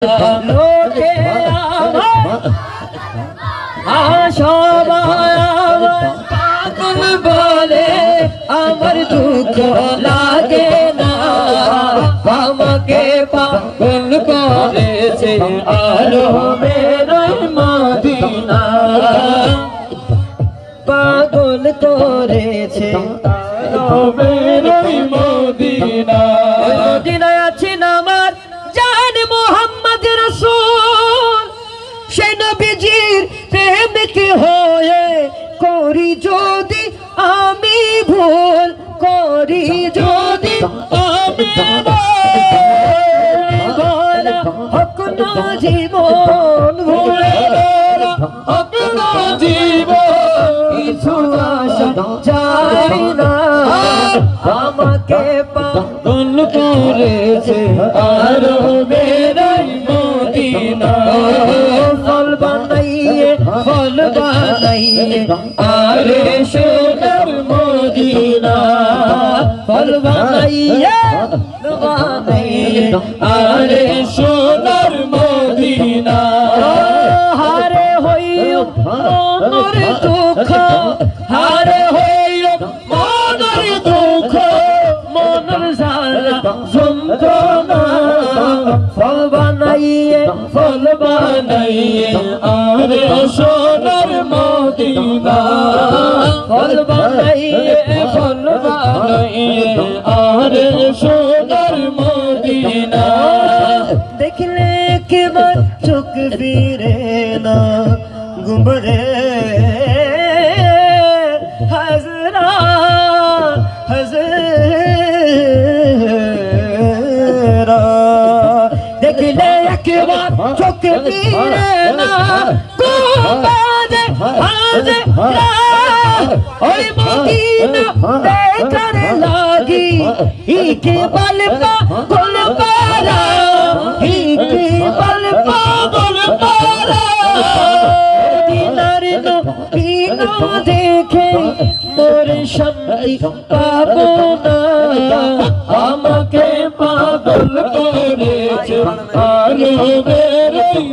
লোকে সবাই পাগল বলে আমার দুঃখ লাগে না আমাকে পাগল করেছে আলো মেরই মদিনা পাগল করেছে আলো মেরই মদিনা মদিনায় আছেন আমার জান মোহাম্মদ রাসূল সেই নবীজির প্রেমিক হয়ে করি যদি আমি ভুল করি যদি আমি ভুল হক না জীবন ভুলে হক না জীবন কিছু আশা চাই না আমাকে পাগল করেছে আরো মেরাই মদিনা ফল বানাইয়ে আরে সোনার মদিনা ফল বানাইয়ে আরে সোনার মদিনা হারে হইও মনের দুঃখ হারে হইও মনের দুঃখ মনের জ্বালা যন্ত্রণা ফল বানাইয়ে আরে সোনার মদিনা ফল বানাইয়ে আরে সোনার মদিনা দেখলে একবার চোখ ফিরে না গুমরে হাজরা হাজরা দেখলে একবার চোখ ফিরে না গুমরে হাজরা ওই মদিনা দেখার লাগি ইকবাল পাগল পারা ইকবাল পাগল পারা দিনার নবীনা দেখে মোর শান্তি পাবো না আমাকে পাগল করেছে আলো মেরই